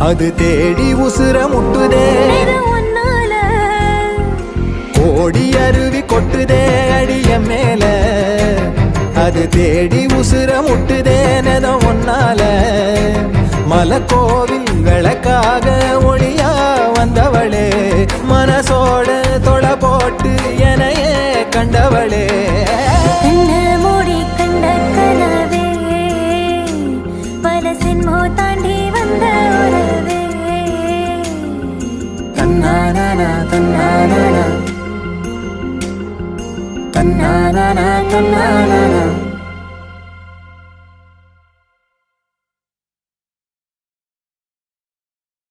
அது தேடி உசுர முட்டுதே கோடி அருவி கொட்டுதே அடிய மேல அது தேடி உசுர முட்டுதே நெத ஒன்னால மலக்கோவில் விளக்காக ஒளியா வந்தவளே மனசோட தொட போட்டு எனையே கண்டவளே மூடி கண்ட கனவே பல சின்மோ தாண்டி வந்த உறவே தன்னானா தன்னானா தன்னானா தன்னானா